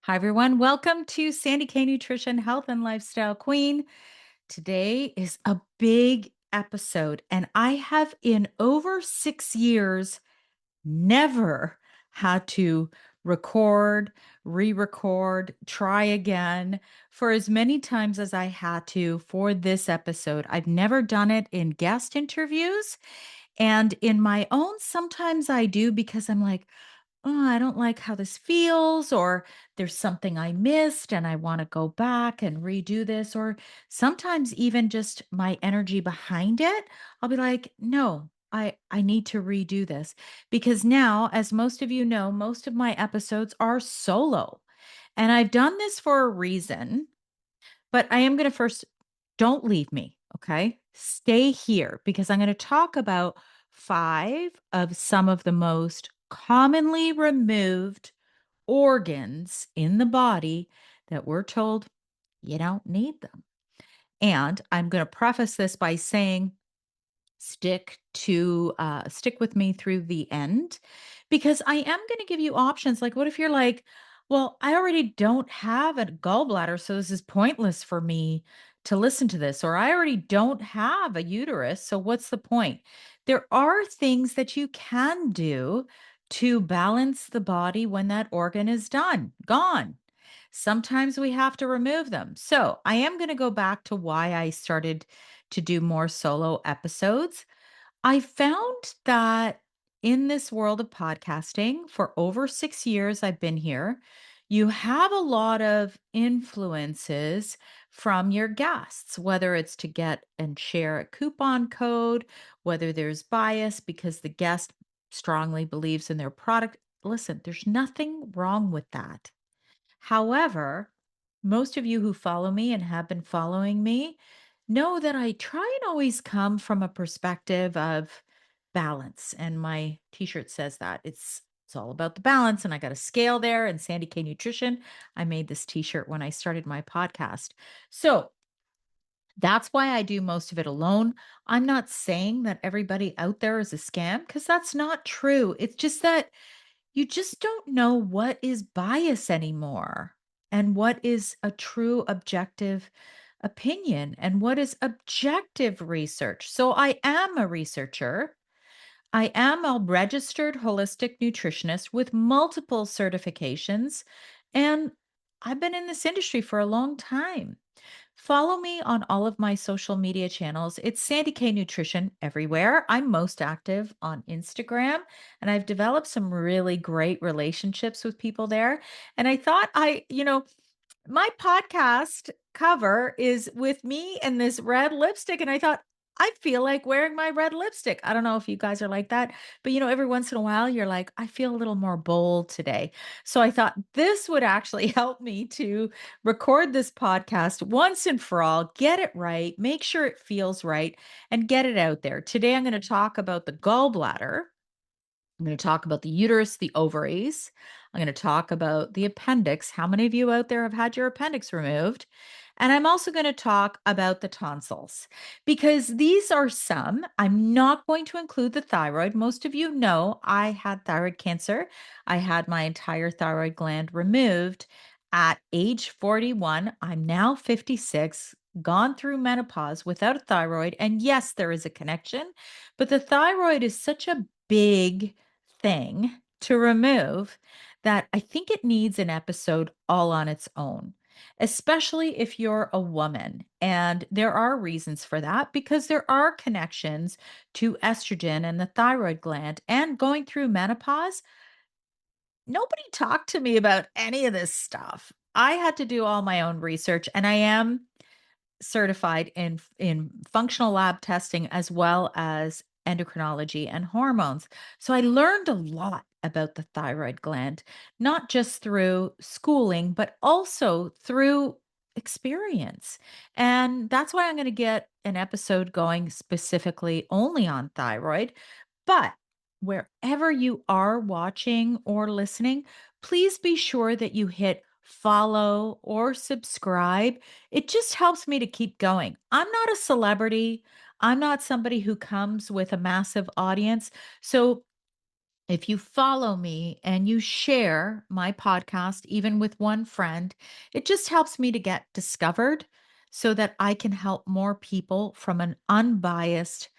Hi, everyone. Welcome to Sandy K Nutrition, Health and Lifestyle Queen. Today is a big episode, and I have in over 6 years never had to record, re record, try again for as many times as I had to for this episode. I've never done it in guest interviews. And in my own, sometimes I do because I'm like, "Oh, I don't like how this feels," or there's something I missed and I want to go back and redo this, or sometimes even just my energy behind it. I'll be like, no, I need to redo this because now, as most of you know, most of my episodes are solo. And I've done this for a reason, but I am going to first don't leave me, okay? Stay here because I'm going to talk about five of some of the most commonly removed organs in the body that we're told you don't need them. And I'm going to preface this by saying stick with me through the end because I am going to give you options. Like, what if you're like, well, I already don't have a gallbladder, so this is pointless for me to listen to this, or I already don't have a uterus, so what's the point? There are things that you can do to balance the body when that organ is gone. Sometimes we have to remove them. So I am going to go back to why I started to do more solo episodes. I found that in this world of podcasting, for over 6 years, I've been here, you have a lot of influences from your guests, whether it's to get and share a coupon code, whether there's bias because the guest strongly believes in their product. Listen, there's nothing wrong with that. However, most of you who follow me and have been following me know that I try and always come from a perspective of balance. And my t-shirt says that. It's all about the balance. And I got a scale there and Sandy K Nutrition. I made this t-shirt when I started my podcast. So that's why I do most of it alone. I'm not saying that everybody out there is a scam because that's not true. It's just that you just don't know what is bias anymore and what is a true objective opinion and what is objective research. So I am a researcher. I am a registered holistic nutritionist with multiple certifications, and I've been in this industry for a long time. Follow me on all of my social media channels. It's Sandy K Nutrition everywhere. I'm most active on Instagram, and I've developed some really great relationships with people there. And I thought my podcast cover is with me and this red lipstick. And I thought, I feel like wearing my red lipstick. I don't know if you guys are like that, but every once in a while you're like, I feel a little more bold today. So I thought this would actually help me to record this podcast once and for all, get it right, make sure it feels right, and get it out there. Today I'm going to talk about the gallbladder. I'm going to talk about the uterus, the ovaries. I'm going to talk about the appendix. How many of you out there have had your appendix removed? And I'm also going to talk about the tonsils because these are some. I'm not going to include the thyroid. Most of you know I had thyroid cancer. I had my entire thyroid gland removed at age 41. I'm now 56, gone through menopause without a thyroid. And yes, there is a connection, but the thyroid is such a big thing to remove that I think it needs an episode all on its own, especially if you're a woman. And there are reasons for that because there are connections to estrogen and the thyroid gland and going through menopause. Nobody talked to me about any of this stuff. I had to do all my own research, and I am certified in functional lab testing as well as endocrinology and hormones. So I learned a lot about the thyroid gland, not just through schooling, but also through experience. And that's why I'm going to get an episode going specifically only on thyroid. But wherever you are watching or listening, please be sure that you hit follow or subscribe. It just helps me to keep going. I'm not a celebrity. I'm not somebody who comes with a massive audience. So If you follow me and you share my podcast, even with one friend, it just helps me to get discovered so that I can help more people from an unbiased,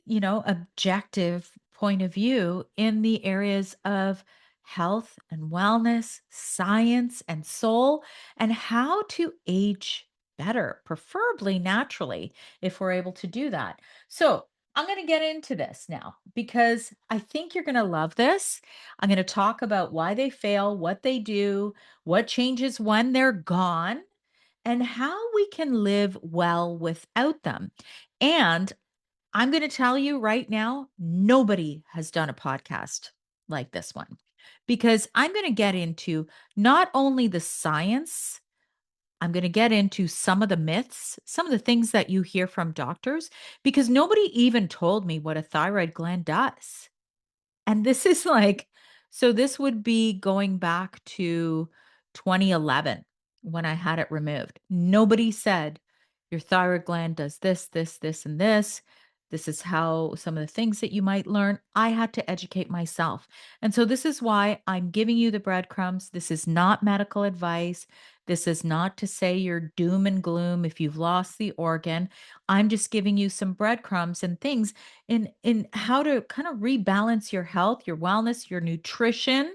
objective point of view in the areas of health and wellness, science and soul, and how to age better, preferably naturally, if we're able to do that. So, I'm going to get into this now because I think you're going to love this. I'm going to talk about why they fail, what they do, what changes when they're gone, and how we can live well without them. And I'm going to tell you right now, nobody has done a podcast like this one because I'm going to get into not only the science, I'm going to get into some of the myths, some of the things that you hear from doctors, because nobody even told me what a thyroid gland does. And this is like, so this would be going back to 2011 when I had it removed. Nobody said your thyroid gland does this, this, this, and this. This is how some of the things that you might learn. I had to educate myself. And so this is why I'm giving you the breadcrumbs. This is not medical advice. This is not to say you're doom and gloom if you've lost the organ. I'm just giving you some breadcrumbs and things in how to kind of rebalance your health, your wellness, your nutrition,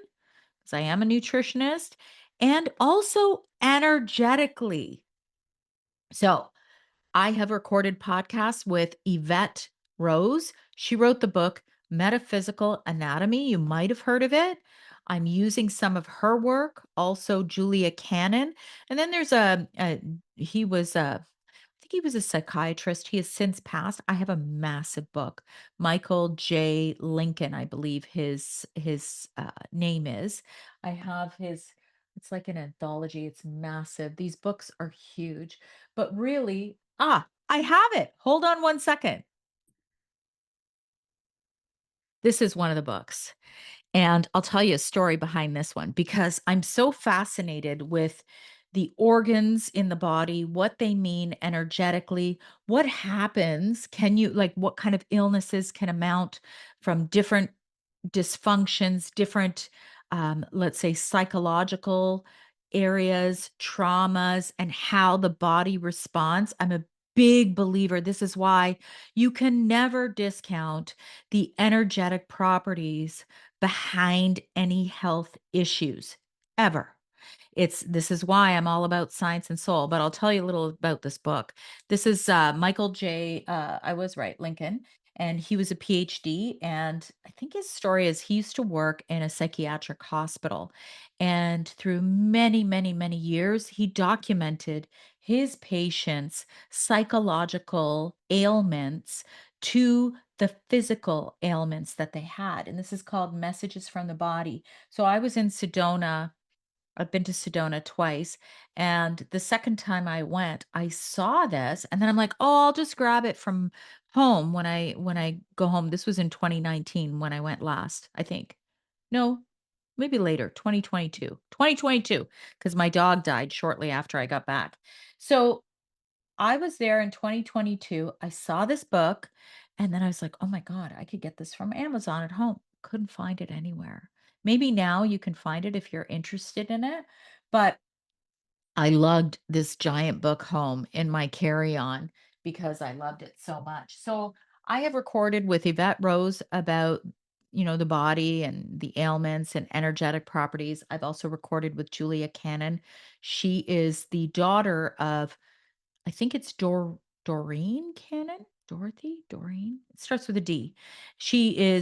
because I am a nutritionist, and also energetically. So, I have recorded podcasts with Yvette Rose. She wrote the book Metaphysical Anatomy. You might have heard of it. I'm using some of her work, also Julia Cannon. And then there's he was a I think he was a psychiatrist. He has since passed. I have a massive book. Michael J. Lincoln, I believe his name is. I have his. It's like an anthology. It's massive. These books are huge. But really, I have it. Hold on one second. This is one of the books. And I'll tell you a story behind this one because I'm so fascinated with the organs in the body, what they mean energetically, what happens. Can you, like, what kind of illnesses can amount from different dysfunctions, different, let's say, psychological areas, traumas, and how the body responds. I'm a big believer. This is why you can never discount the energetic properties behind any health issues ever. This is why I'm all about science and soul, but I'll tell you a little about this book. This is Michael J. I was right, Lincoln, and he was a PhD. And I think his story is he used to work in a psychiatric hospital, and through many, many, many years, he documented his patients' psychological ailments to the physical ailments that they had. And this is called Messages from the Body. So I was in Sedona. I've been to Sedona twice, and the second time I went, I saw this, and then I'm like, "Oh, I'll just grab it from home when I go home." This was in 2019 when I went last, I think. No, maybe later, 2022, because my dog died shortly after I got back. So I was there in 2022. I saw this book, and then I was like, "Oh my god, I could get this from Amazon at home." Couldn't find it anywhere. Maybe now you can find it if you're interested in it, but I lugged this giant book home in my carry-on because I loved it so much. So, I have recorded with Yvette Rose about, the body and the ailments and energetic properties. I've also recorded with Julia Cannon. She is the daughter of, I think it's Doreen Cannon? Dorothy? Doreen? It starts with a D. She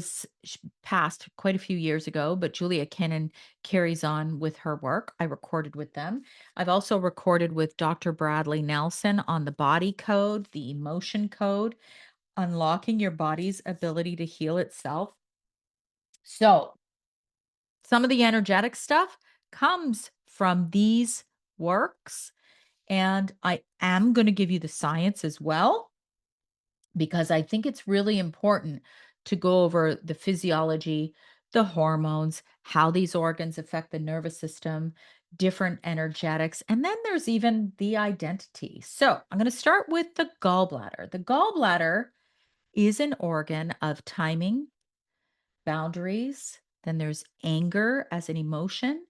passed quite a few years ago, but Julia Cannon carries on with her work. I recorded with them. I've also recorded with Dr. Bradley Nelson on the body code, the emotion code, unlocking your body's ability to heal itself. So, some of the energetic stuff comes from these works, and I am going to give you the science as well, because I think it's really important to go over the physiology, the hormones, how these organs affect the nervous system, different energetics, and then there's even the identity. So I'm going to start with the gallbladder. The gallbladder is an organ of timing, boundaries, then there's anger as an emotion,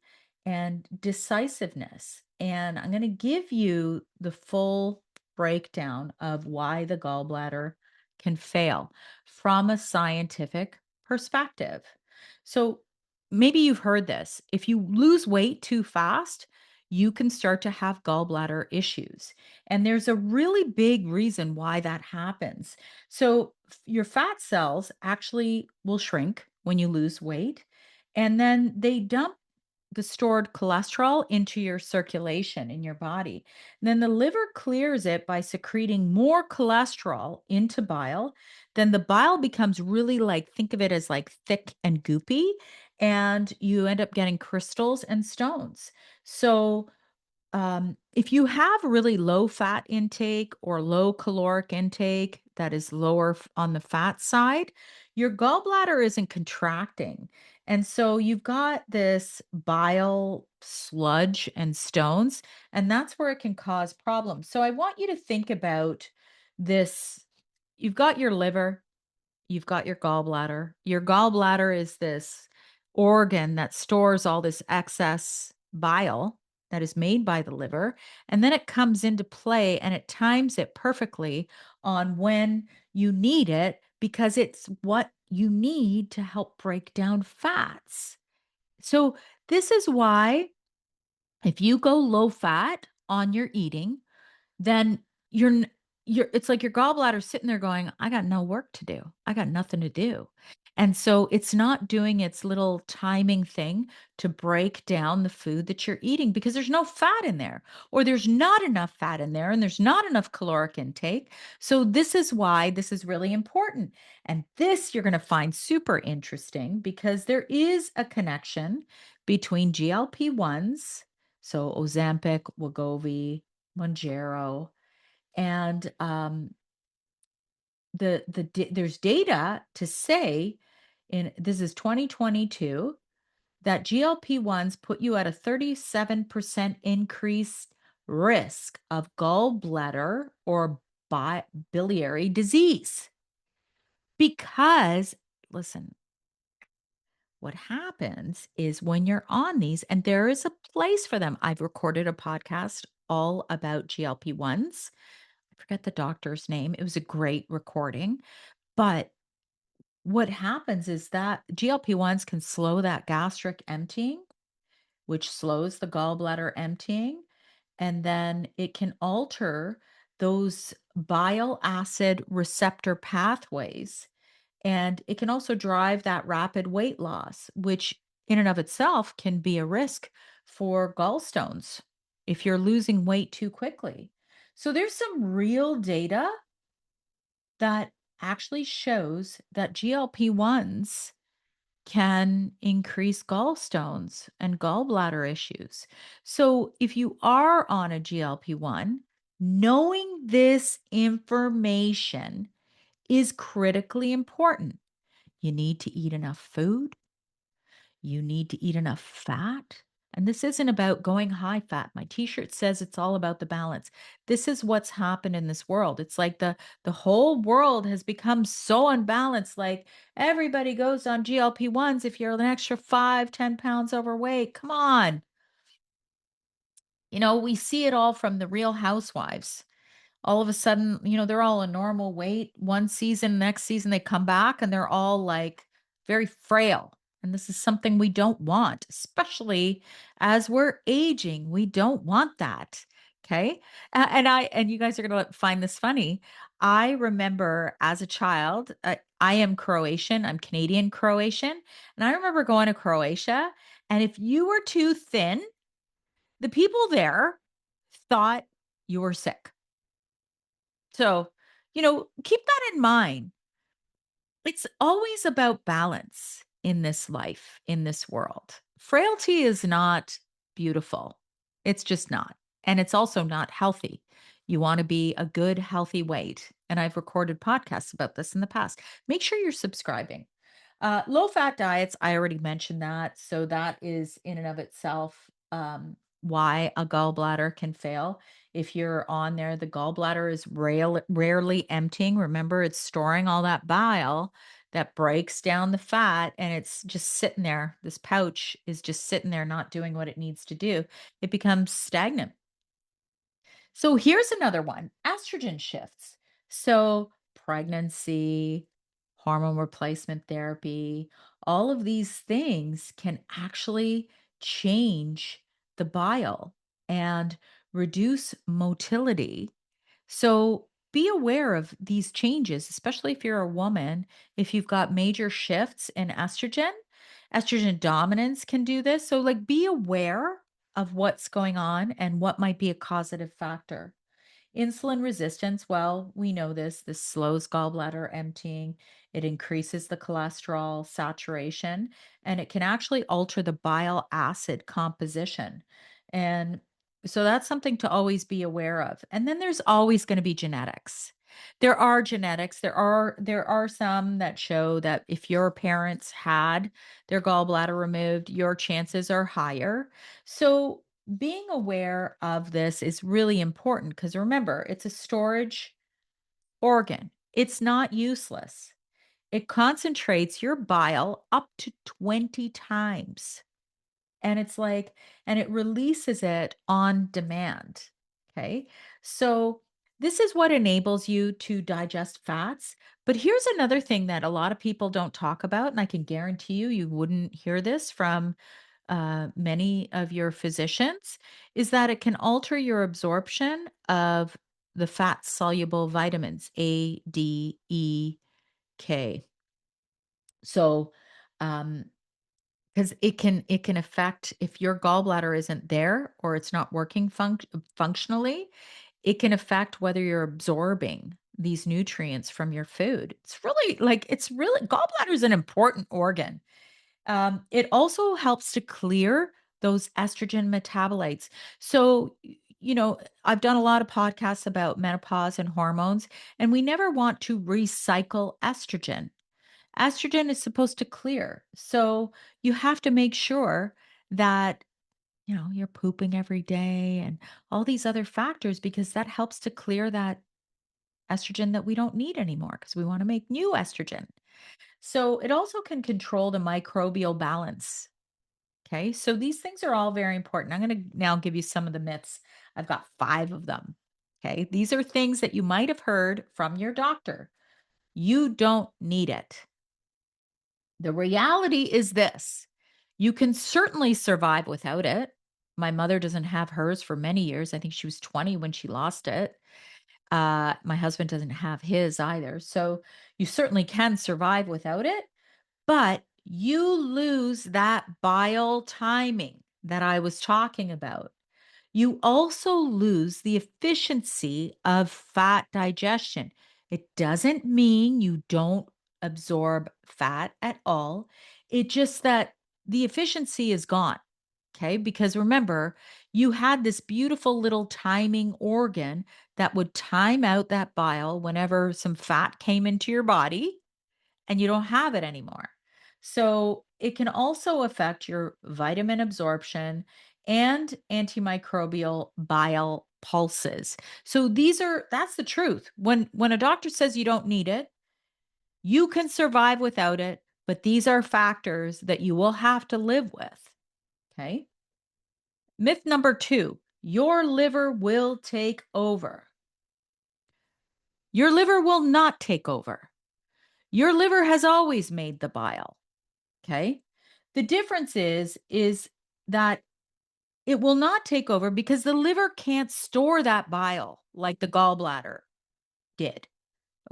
and decisiveness. And I'm going to give you the full breakdown of why the gallbladder can fail from a scientific perspective. So maybe you've heard this. If you lose weight too fast, you can start to have gallbladder issues. And there's a really big reason why that happens. So, your fat cells actually will shrink when you lose weight, and then they dump the stored cholesterol into your circulation in your body. Then the liver clears it by secreting more cholesterol into bile. Then the bile becomes really like, think of it as like thick and goopy, and you end up getting crystals and stones. So, if you have really low fat intake or low caloric intake that is lower on the fat side, your gallbladder isn't contracting. And so you've got this bile sludge and stones, and that's where it can cause problems. So I want you to think about this. You've got your liver, you've got your gallbladder. Your gallbladder is this organ that stores all this excess bile that is made by the liver. And then it comes into play and it times it perfectly on when you need it because it's what you need to help break down fats. So, this is why if you go low fat on your eating, then you're n you're it's like your gallbladder's sitting there going, "I got no work to do. I got nothing to do." And so it's not doing its little timing thing to break down the food that you're eating because there's no fat in there, or there's not enough fat in there, and there's not enough caloric intake. So this is why this is really important. And this you're gonna find super interesting because there is a connection between GLP-1s, so Ozempic, Wegovy, Mounjaro, and there's data to say in this is 2022 that GLP-1s put you at a 37% increased risk of gallbladder or biliary disease because listen, what happens is when you're on these, and there is a place for them. I've recorded a podcast all about GLP-1s. I forget the doctor's name. It was a great recording. But what happens is that GLP-1s can slow that gastric emptying, which slows the gallbladder emptying. And then it can alter those bile acid receptor pathways. And it can also drive that rapid weight loss, which in and of itself can be a risk for gallstones if you're losing weight too quickly. So there's some real data that actually shows that GLP-1s can increase gallstones and gallbladder issues. So if you are on a GLP-1, knowing this information is critically important. You need to eat enough food. You need to eat enough fat. And this isn't about going high fat. My t-shirt says it's all about the balance. This is what's happened in this world. It's like the whole world has become so unbalanced. Like everybody goes on GLP-1s if you're an extra 5, 10 pounds overweight. Come on. We see it all from the Real Housewives. All of a sudden, they're all a normal weight. One season, next season, they come back and they're all like very frail. And this is something we don't want, especially as we're aging. We don't want that. Okay. And you guys are going to find this funny. I remember as a child, I am Croatian, I'm Canadian Croatian. And I remember going to Croatia. And if you were too thin, the people there thought you were sick. So, keep that in mind. It's always about balance in this life, in this world. Frailty is not beautiful. It's just not. And it's also not healthy. You want to be a good, healthy weight. And I've recorded podcasts about this in the past. Make sure you're subscribing. Low fat diets, I already mentioned that. So that is in and of itself why a gallbladder can fail. If you're on there, the gallbladder is rarely emptying. Remember, it's storing all that bile that breaks down the fat and it's just sitting there. This pouch is just sitting there not doing what it needs to do. It becomes stagnant. So here's another one, estrogen shifts. So, pregnancy, hormone replacement therapy, all of these things can actually change the bile and reduce motility. So, be aware of these changes, especially if you're a woman. If you've got major shifts in estrogen, estrogen dominance can do this. So, like, be aware of what's going on and what might be a causative factor. Insulin resistance, well, we know this. This slows gallbladder emptying. It increases the cholesterol saturation, and it can actually alter the bile acid composition. And so that's something to always be aware of. And then there's always going to be genetics. There are genetics. There are some that show that if your parents had their gallbladder removed, your chances are higher. So being aware of this is really important because remember, it's a storage organ. It's not useless. It concentrates your bile up to 20 times. And it's like, and it releases it on demand. Okay. So, this is what enables you to digest fats. But here's another thing that a lot of people don't talk about. And I can guarantee you, you wouldn't hear this from many of your physicians is that it can alter your absorption of the fat soluble vitamins A, D, E, K. So, um, because it can affect if your gallbladder isn't there or it's not working functionally, it can affect whether you're absorbing these nutrients from your food. It's really gallbladder is an important organ. It also helps to clear those estrogen metabolites. So, I've done a lot of podcasts about menopause and hormones, and we never want to recycle estrogen. Estrogen is supposed to clear. So, you have to make sure that, you're pooping every day and all these other factors because that helps to clear that estrogen that we don't need anymore because we want to make new estrogen. So, it also can control the microbial balance. Okay, so these things are all very important. I'm going to now give you some of the myths. I've got 5 of them. Okay, these are things that you might have heard from your doctor. You don't need it. The reality is this: you can certainly survive without it. My mother doesn't have hers for many years. I think she was 20 when she lost it. My husband doesn't have his either. So you certainly can survive without it. But you lose that bile timing that I was talking about. You also lose the efficiency of fat digestion. It doesn't mean you don't absorb fat at all. It just that the efficiency is gone. Okay. Because remember, you had this beautiful little timing organ that would time out that bile whenever some fat came into your body and you don't have it anymore. So it can also affect your vitamin absorption and antimicrobial bile pulses. So that's the truth. When a doctor says you don't need it, you can survive without it, but these are factors that you will have to live with. Okay? Myth number 2, your liver will take over. Your liver will not take over. Your liver has always made the bile. Okay. The difference is that it will not take over because the liver can't store that bile like the gallbladder did.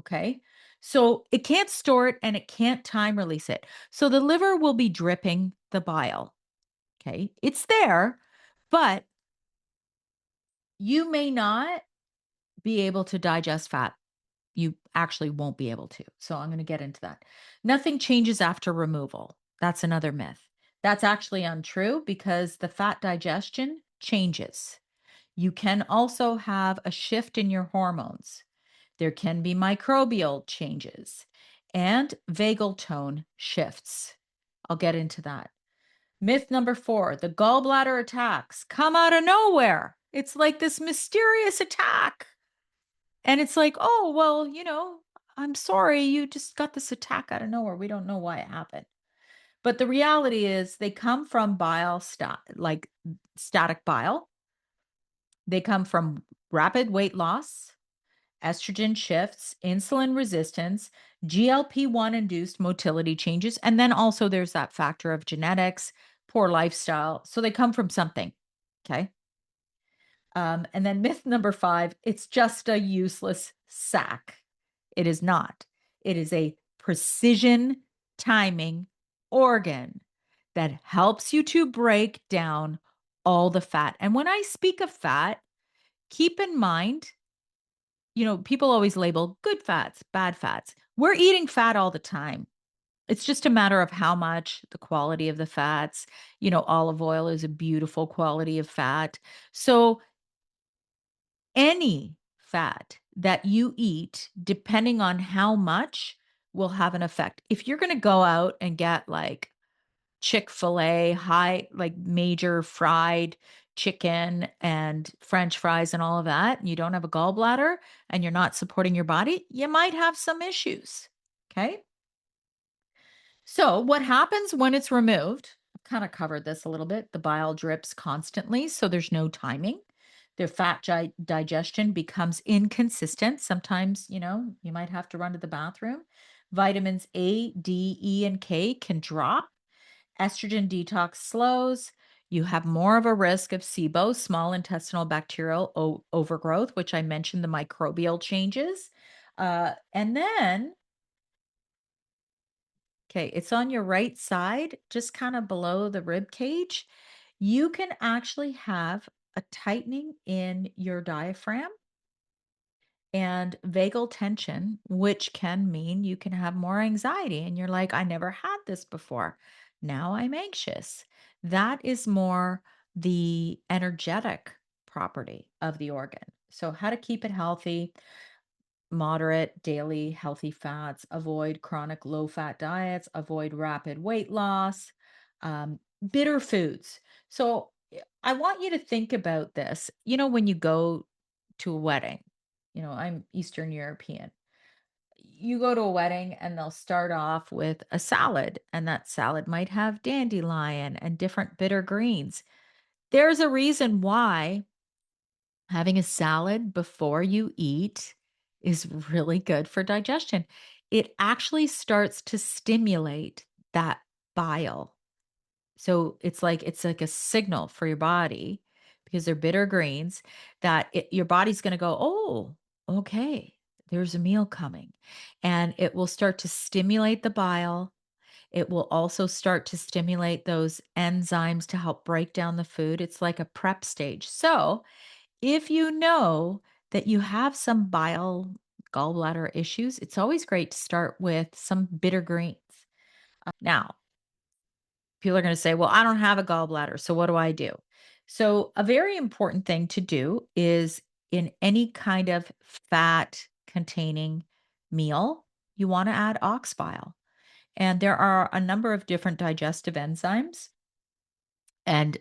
Okay. So it can't store it and it can't time release it. So the liver will be dripping the bile. Okay. It's there, but you may not be able to digest fat. You actually won't be able to. So I'm going to get into that. Nothing changes after removal. That's another myth. That's actually untrue because the fat digestion changes. You can also have a shift in your hormones. There can be microbial changes and vagal tone shifts. I'll get into that. Myth number 4, the gallbladder attacks come out of nowhere. It's like this mysterious attack. And it's like, oh, well, I'm sorry, you just got this attack out of nowhere. We don't know why it happened. But the reality is they come from like static bile. They come from rapid weight loss, estrogen shifts, insulin resistance, GLP-1 induced motility changes, and then also there's that factor of genetics, poor lifestyle. So they come from something. Okay. And then myth number 5, it's just a useless sack. It is not. It is a precision timing organ that helps you to break down all the fat. And when I speak of fat, keep in mind, people always label good fats, bad fats. We're eating fat all the time. It's just a matter of how much, the quality of the fats. Olive oil is a beautiful quality of fat. So any fat that you eat, depending on how much, will have an effect. If you're gonna go out and get, like, Chick-fil-A, high like, major fried chicken and french fries and all of that, and you don't have a gallbladder and you're not supporting your body, you might have some issues, okay? So, what happens when it's removed? I've kind of covered this a little bit. The bile drips constantly, so there's no timing. The digestion becomes inconsistent. Sometimes, you might have to run to the bathroom. Vitamins A, D, E, and K can drop. Estrogen detox slows. You have more of a risk of SIBO, small intestinal bacterial overgrowth, which I mentioned the microbial changes. And then Okay, it's on your right side, just kind of below the rib cage. You can actually have a tightening in your diaphragm and vagal tension, which can mean you can have more anxiety. And you're like, I never had this before. Now I'm anxious. That is more the energetic property of the organ. So, how to keep it healthy: moderate daily healthy fats, avoid chronic low fat diets, avoid rapid weight loss, bitter foods. So I want you to think about this. When you go to a wedding, I'm Eastern European. You go to a wedding and they'll start off with a salad, and that salad might have dandelion and different bitter greens. There's a reason why having a salad before you eat is really good for digestion. It actually starts to stimulate that bile. So it's like a signal for your body, because they're bitter greens, that your body's going to go, "Oh, okay, there's a meal coming." And it will start to stimulate the bile. It will also start to stimulate those enzymes to help break down the food. It's like a prep stage. So, if you know that you have some bile gallbladder issues, it's always great to start with some bitter greens. Now, people are going to say, well, I don't have a gallbladder. So what do I do? So, a very important thing to do is, in any kind of fat containing meal, you want to add ox bile. And there are a number of different digestive enzymes, and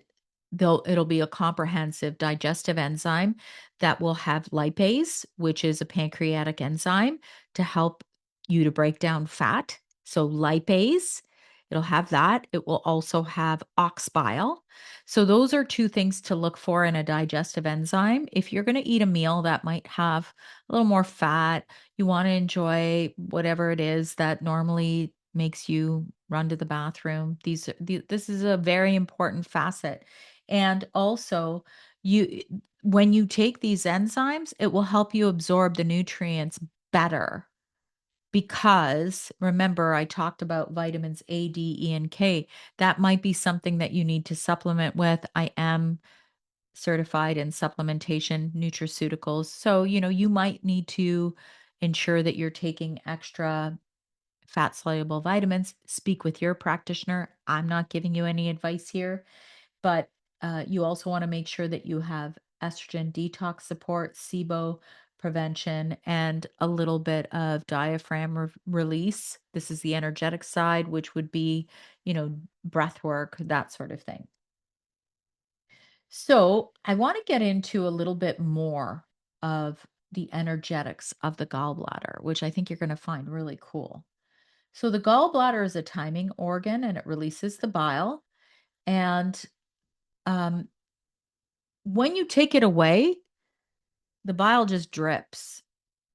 it'll be a comprehensive digestive enzyme that will have lipase, which is a pancreatic enzyme to help you to break down fat. So lipase, it'll have that. It will also have ox bile. So those are two things to look for in a digestive enzyme. If you're going to eat a meal that might have a little more fat, you want to enjoy whatever it is that normally makes you run to the bathroom. This is a very important facet. And also, you when you take these enzymes, it will help you absorb the nutrients better, because remember I talked about vitamins A, D, E, and K. That might be something that you need to supplement with. I am certified in supplementation nutraceuticals. So, you might need to ensure that you're taking extra fat soluble vitamins. Speak with your practitioner. I'm not giving you any advice here, but you also want to make sure that you have estrogen detox support, SIBO prevention, and a little bit of diaphragm release. This is the energetic side, which would be, breath work, that sort of thing. So I want to get into a little bit more of the energetics of the gallbladder, which I think you're going to find really cool. So, the gallbladder is a timing organ and it releases the bile. And um, when you take it away, the bile just drips.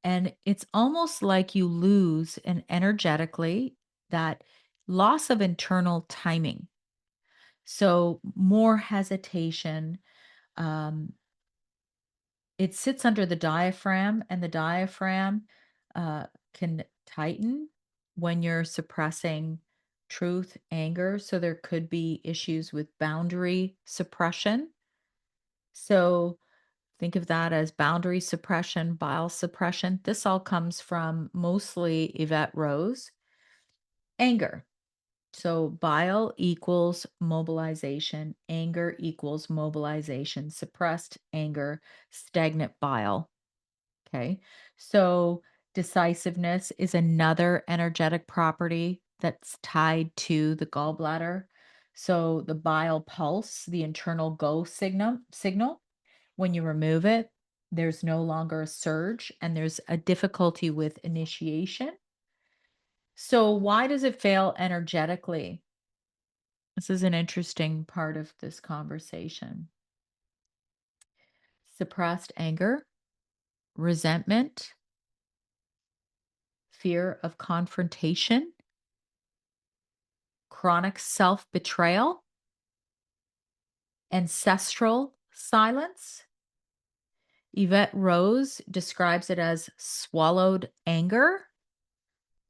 And it's almost like you lose and energetically that loss of internal timing. So, more hesitation. Um, it sits under the diaphragm, and the diaphragm can tighten when you're suppressing truth, anger. So, there could be issues with boundary suppression. So, think of that as boundary suppression, bile suppression. This all comes from mostly Yvette Rose. Anger. So bile equals mobilization, anger equals mobilization, suppressed anger, stagnant bile. Okay. So decisiveness is another energetic property that's tied to the gallbladder. So the bile pulse, the internal go signal, when you remove it, there's no longer a surge and there's a difficulty with initiation. So why does it fail energetically? This is an interesting part of this conversation. Suppressed anger, resentment, fear of confrontation, chronic self betrayal, ancestral silence. Yvette Rose describes it as swallowed anger,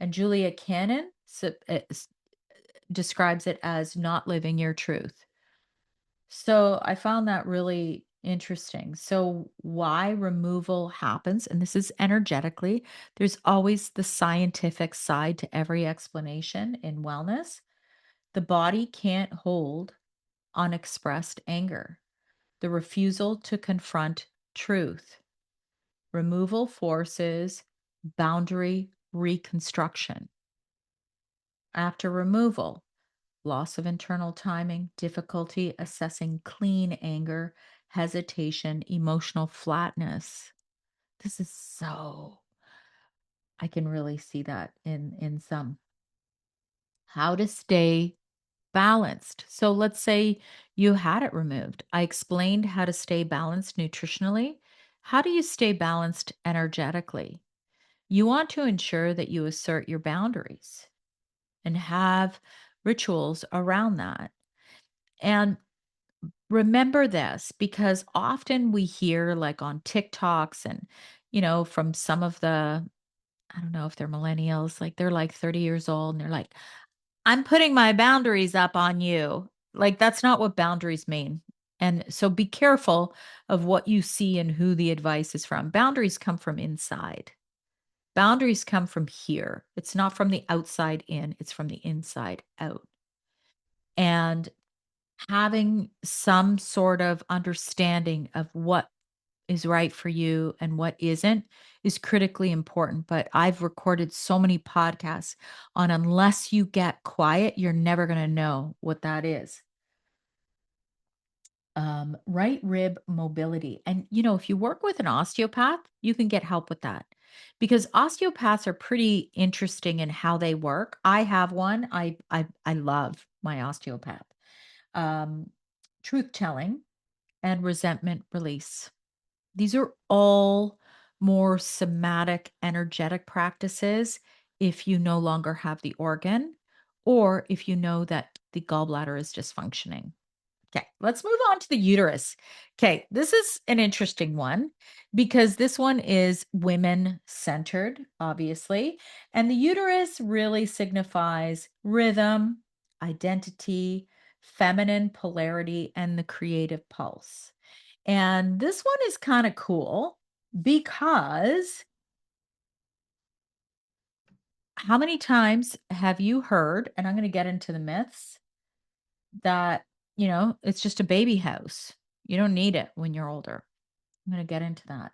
and Julia Cannon describes it as not living your truth. So I found that really interesting. So, why removal happens, and this is energetically, there's always the scientific side to every explanation in wellness. The body can't hold unexpressed anger, the refusal to confront truth. Removal forces boundary reconstruction. After removal, loss of internal timing, difficulty assessing clean anger, hesitation, emotional flatness. This is so I can really see that in some. How to stay balanced. So let's say you had it removed. I explained how to stay balanced nutritionally. How do you stay balanced energetically? You want to ensure that you assert your boundaries and have rituals around that. And remember this because often we hear like on TikToks and, from some of I don't know if they're millennials, like they're like 30 years old and they're like, I'm putting my boundaries up on you. Like that's not what boundaries mean. And so be careful of what you see and who the advice is from. Boundaries come from inside. Boundaries come from here. It's not from the outside in, it's from the inside out. And having some sort of understanding of what is right for you and what isn't is critically important. But I've recorded so many podcasts on unless you get quiet, you're never going to know what that is. Right rib mobility. And, if you work with an osteopath, you can get help with that because osteopaths are pretty interesting in how they work. I have one. I love my osteopath. Um, truth telling and resentment release. These are all more somatic, energetic practices if you no longer have the organ or if you know that the gallbladder is dysfunctioning. Okay, let's move on to the uterus. Okay, this is an interesting one because this one is women centered, obviously. And the uterus really signifies rhythm, identity, feminine polarity, and the creative pulse. And this one is kind of cool because how many times have you heard, and I'm going to get into the myths, that, it's just a baby house. You don't need it when you're older. I'm going to get into that.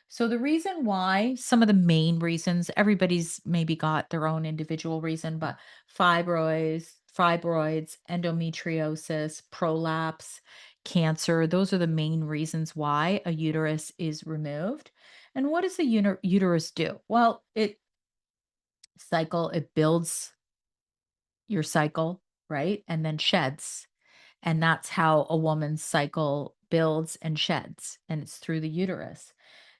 So, the reason why, some of the main reasons, everybody's maybe got their own individual reason, but fibroids, endometriosis, prolapse, cancer, those are the main reasons why a uterus is removed. And what does the uterus do? Well, it builds your cycle, right? And then sheds. And that's how a woman's cycle builds and sheds, and it's through the uterus.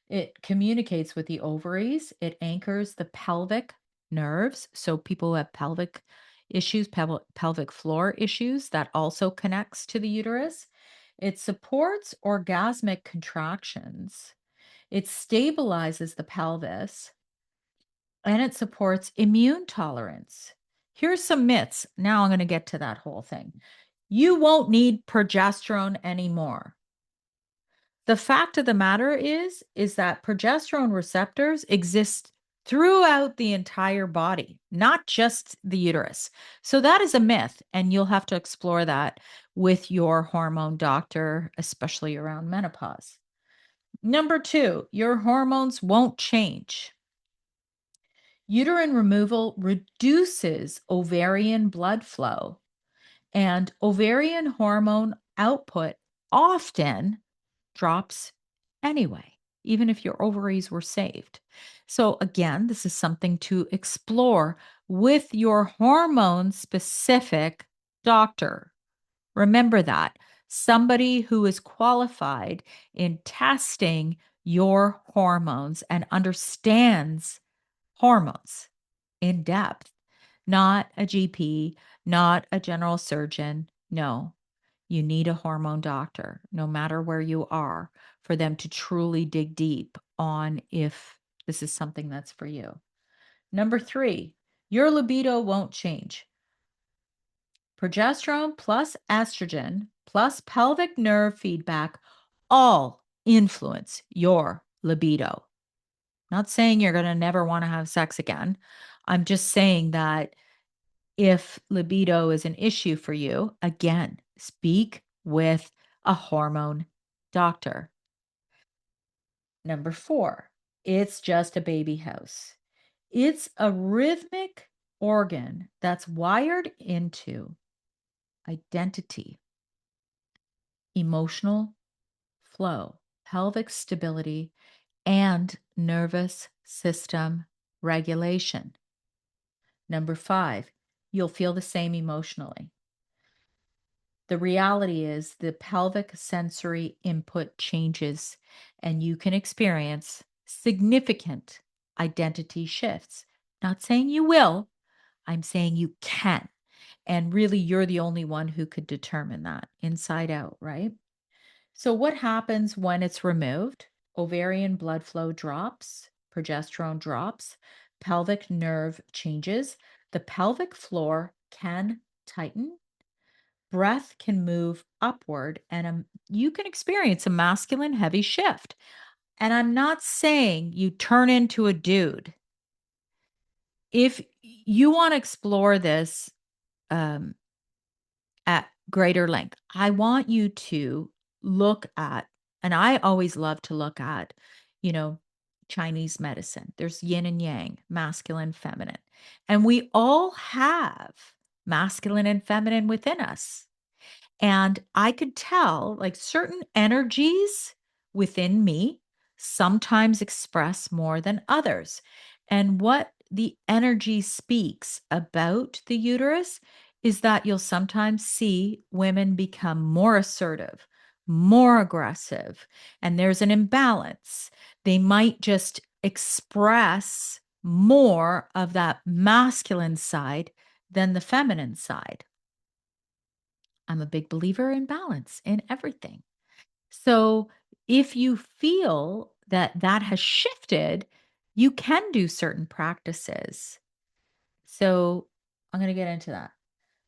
It communicates with the ovaries, it anchors the pelvic nerves. So people who have pelvic issues, pelvic floor issues, that also connects to the uterus. It supports orgasmic contractions. It stabilizes the pelvis and it supports immune tolerance. Here's some myths. Now I'm going to get to that whole thing. You won't need progesterone anymore. The fact of the matter is that progesterone receptors exist throughout the entire body, not just the uterus. So that is a myth, and you'll have to explore that with your hormone doctor, especially around menopause. Number 2, your hormones won't change. Uterine removal reduces ovarian blood flow, and ovarian hormone output often drops anyway, even if your ovaries were saved. So, again, this is something to explore with your hormone specific doctor. Remember that somebody who is qualified in testing your hormones and understands hormones in depth, not a GP, not a general surgeon. No, you need a hormone doctor, no matter where you are, for them to truly dig deep on if this is something that's for you. Number 3, your libido won't change. Progesterone plus estrogen plus pelvic nerve feedback all influence your libido. Not saying you're going to never want to have sex again. I'm just saying that if libido is an issue for you, again, speak with a hormone doctor. Number 4, it's just a baby house. It's a rhythmic organ that's wired into identity, emotional flow, pelvic stability, and nervous system regulation. Number 5, you'll feel the same emotionally. The reality is the pelvic sensory input changes, and you can experience significant identity shifts. Not saying you will, I'm saying you can. And really, you're the only one who could determine that inside out, right? So, what happens when it's removed? Ovarian blood flow drops, progesterone drops, pelvic nerve changes, the pelvic floor can tighten, breath can move upward, and you can experience a masculine heavy shift. And I'm not saying you turn into a dude. If you want to explore this, um, at greater length. I want you to look at, and I always love to look at, you know, Chinese medicine. There's yin and yang, masculine, feminine. And we all have masculine and feminine within us. And I could tell like certain energies within me sometimes express more than others. And what the energy speaks about the uterus is that you'll sometimes see women become more assertive, more aggressive, and there's an imbalance. They might just express more of that masculine side than the feminine side. I'm a big believer in balance in everything. So if you feel that that has shifted, you can do certain practices. So I'm going to get into that.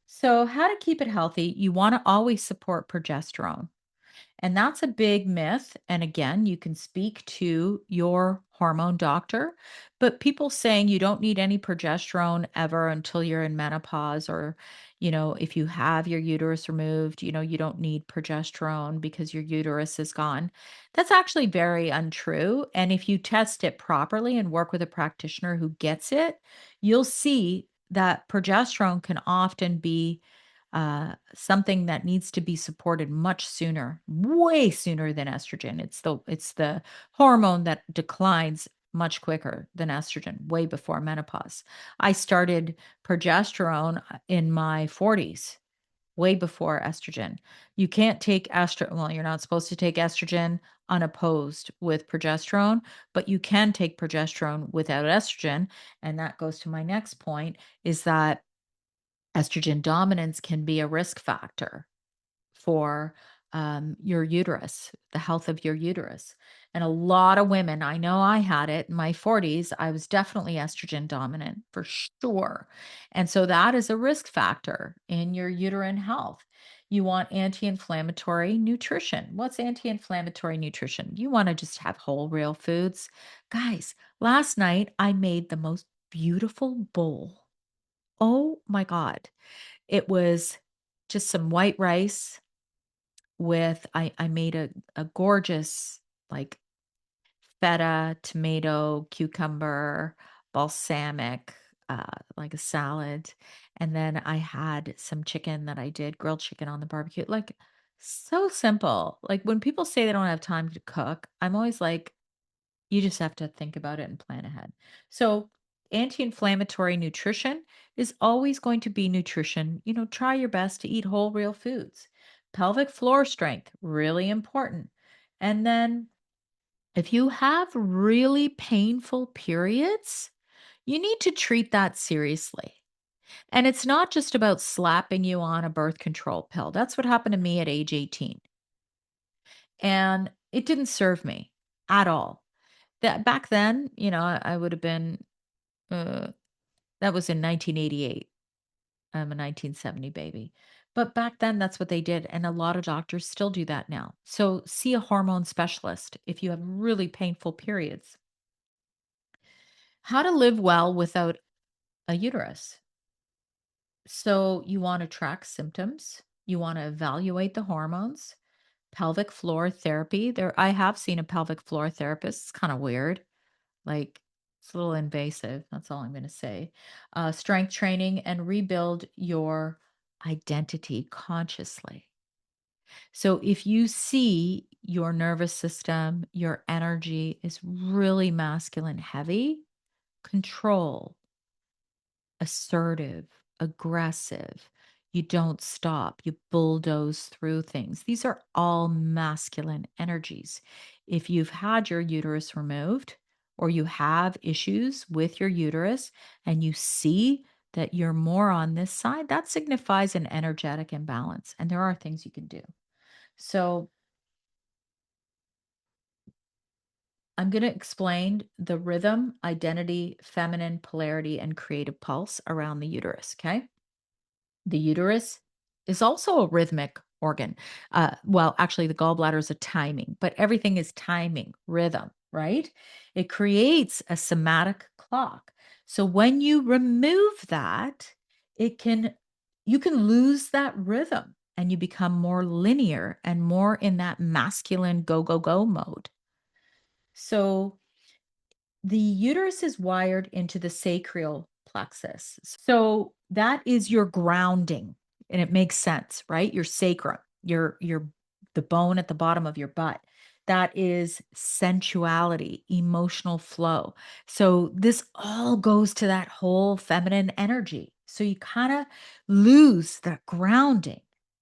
So, how to keep it healthy, you want to always support progesterone. And that's a big myth. And again, you can speak to your hormone doctor, but people saying you don't need any progesterone ever until you're in menopause, or, if you have your uterus removed, you don't need progesterone because your uterus is gone. That's actually very untrue. And if you test it properly and work with a practitioner who gets it, you'll see that progesterone can often be something that needs to be supported much sooner, way sooner than estrogen. It's the hormone that declines much quicker than estrogen, way before menopause. I started progesterone in my 40s, way before estrogen. You can't take estrogen. Well, you're not supposed to take estrogen unopposed with progesterone, but you can take progesterone without estrogen. And that goes to my next point, is that estrogen dominance can be a risk factor for your uterus, the health of your uterus. And a lot of women, I know I had it in my 40s, I was definitely estrogen dominant for sure. And so that is a risk factor in your uterine health. You want anti inflammatory nutrition. What's anti inflammatory nutrition? You want to just have whole, real foods. Guys, last night I made the most beautiful bowl. Oh my God. It was just some white rice with I made a gorgeous, like, feta, tomato, cucumber, balsamic, like a salad, and then I had some chicken that I did, grilled chicken on the barbecue, like, so simple. Like, when people say they don't have time to cook, I'm always like, you just have to think about it and plan ahead. So, anti-inflammatory nutrition is always going to be nutrition. Try your best to eat whole, real foods. Pelvic floor strength, really important. And then, if you have really painful periods, you need to treat that seriously. And it's not just about slapping you on a birth control pill. That's what happened to me at age 18. And it didn't serve me at all. That back then, I would have been, uh, that was in 1988. I'm a 1970 baby. But back then, that's what they did. And a lot of doctors still do that now. So see a hormone specialist if you have really painful periods. How to live well without a uterus. So you want to track symptoms. You want to evaluate the hormones. Pelvic floor therapy. I have seen a pelvic floor therapist. It's kind of weird. Like, it's a little invasive. That's all I'm going to say. Strength training and rebuild your identity consciously. So, if you see your nervous system, your energy is really masculine heavy, control, assertive, aggressive. You don't stop. You bulldoze through things. These are all masculine energies. If you've had your uterus removed or you have issues with your uterus and you see that you're more on this side, that signifies an energetic imbalance. And there are things you can do. So I'm going to explain the rhythm, identity, feminine polarity, and creative pulse around the uterus. Okay. The uterus is also a rhythmic organ. Well, actually, the gallbladder is a timing, but everything is timing, rhythm, right? It creates a somatic clock. So when you remove that, it can you can lose that rhythm and you become more linear and more in that masculine go go go mode. So the uterus is wired into the sacral plexus. So that is your grounding, and it makes sense, right? Your sacrum, your the bone at the bottom of your butt. That is sensuality, emotional flow. So this all goes to that whole feminine energy. So you kind of lose that grounding.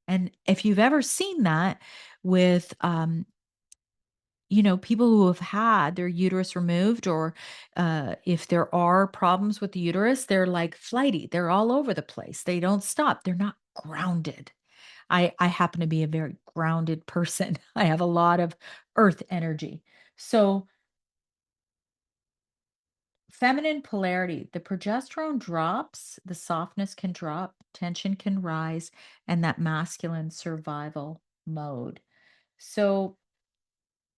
And if you've ever seen that with people who have had their uterus removed, or if there are problems with the uterus, they're like flighty. They're all over the place. They don't stop. They're not grounded. I happen to be a very grounded person. I have a lot of earth energy. So, feminine polarity, the progesterone drops, the softness can drop, tension can rise, and that masculine survival mode. So,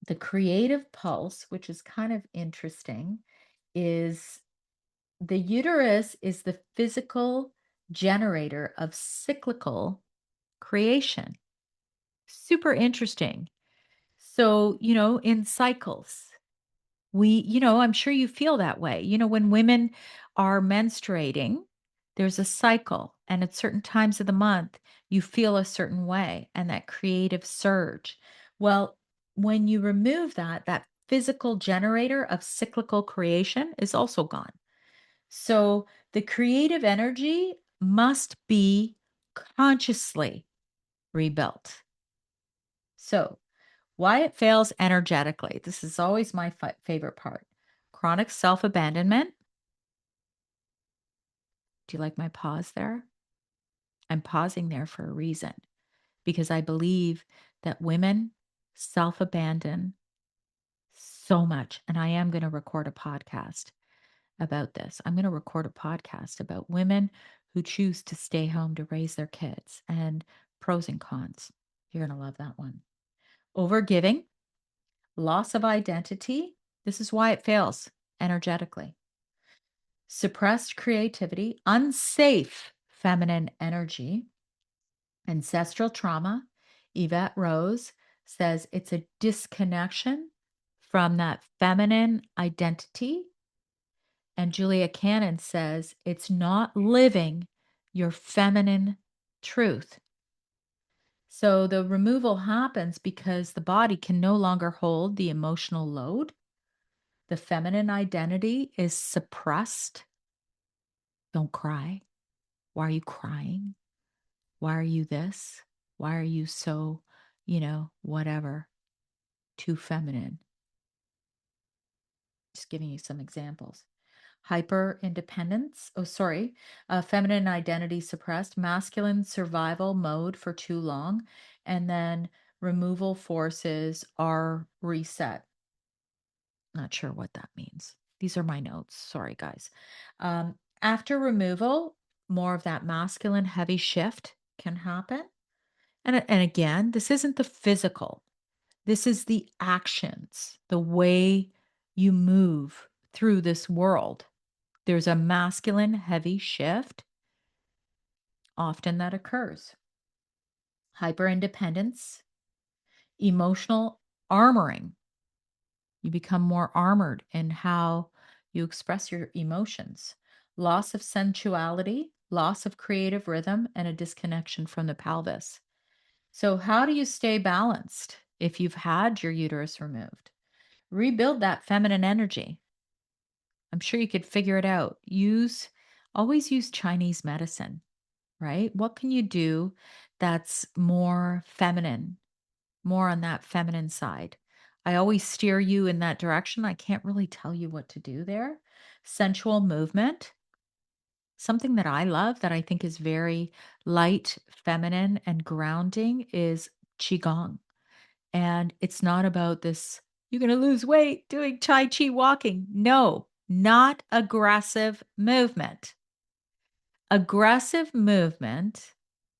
the creative pulse, which is kind of interesting, is the uterus is the physical generator of cyclical creation. Super interesting. So, in cycles, I'm sure you feel that way. When women are menstruating, There's a cycle, and at certain times of the month, you feel a certain way and that creative surge. Well, when you remove that, that physical generator of cyclical creation is also gone. So the creative energy must be consciously rebuilt. So, why it fails energetically. This is always my favorite part. Chronic self abandonment. Do you like my pause there? I'm pausing there for a reason because I believe that women self abandon so much. And I am going to record a podcast about this. I'm going to record a podcast about women who choose to stay home to raise their kids and pros and cons. You're going to love that one. Overgiving, loss of identity. This is why it fails energetically. Suppressed creativity, unsafe feminine energy, ancestral trauma. Yvette Rose says it's a disconnection from that feminine identity. And Julia Cannon says it's not living your feminine truth. So the removal happens because the body can no longer hold the emotional load. The feminine identity is suppressed. Don't cry. Why are you crying? Why are you this? Why are you so, whatever, too feminine? Just giving you some examples. Hyper independence. Oh, sorry. Feminine identity suppressed, masculine survival mode for too long, and then removal forces are reset. Not sure what that means. These are my notes. Sorry, guys. After removal, more of that masculine heavy shift can happen. And again, this isn't the physical. This is the actions, the way you move through this world. There's a masculine heavy shift often that occurs. Hyper independence, emotional armoring. You become more armored in how you express your emotions. Loss of sensuality, loss of creative rhythm, and a disconnection from the pelvis. So, how do you stay balanced if you've had your uterus removed? Rebuild that feminine energy. I'm sure you could figure it out. Always use Chinese medicine, right? What can you do that's more feminine, more on that feminine side? I always steer you in that direction. I can't really tell you what to do there. Sensual movement, something that I love that I think is very light, feminine, and grounding is Qigong. And it's not about this, you're going to lose weight doing Tai Chi walking. No, not aggressive movement. Aggressive movement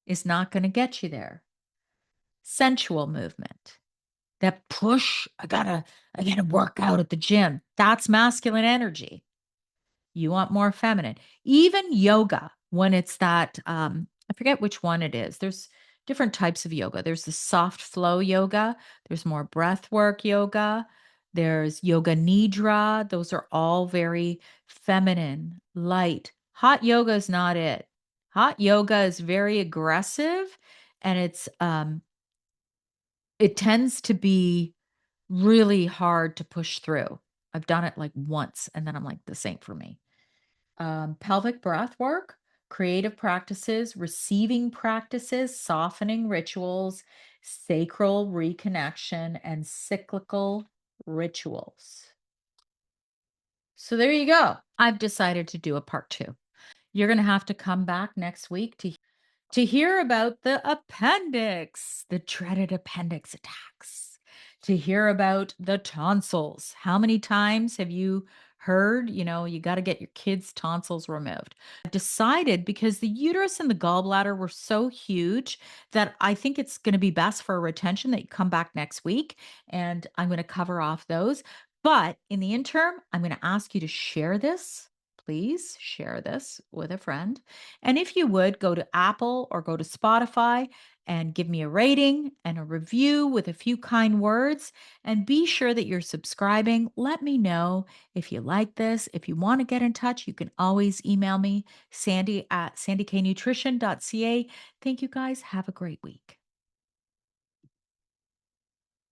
is not going to get you there. Sensual movement. That push, I gotta work out at the gym. That's masculine energy. You want more feminine. Even yoga, when it's that, I forget which one it is. There's different types of yoga. There's the soft flow yoga, there's more breath work yoga, there's yoga nidra. Those are all very feminine, light. Hot yoga is not it. Hot yoga is very aggressive and it tends to be really hard to push through. I've done it like once and then I'm like, this ain't for me. Pelvic breath work, creative practices, receiving practices, softening rituals, sacral reconnection, and cyclical rituals. So there you go. I've decided to do a part two. You're going to have to come back next week to hear about the appendix, the dreaded appendix attacks, to hear about the tonsils. How many times have you heard, you got to get your kids' tonsils removed? I've decided because the uterus and the gallbladder were so huge that I think it's going to be best for a retention that you come back next week and I'm going to cover off those. But in the interim, I'm going to ask you to share this. Please share this with a friend. And if you would go to Apple or go to Spotify and give me a rating and a review with a few kind words. And be sure that you're subscribing. Let me know if you like this. If you want to get in touch, you can always email me, Sandy at sandyknutrition.ca. Thank you guys. Have a great week.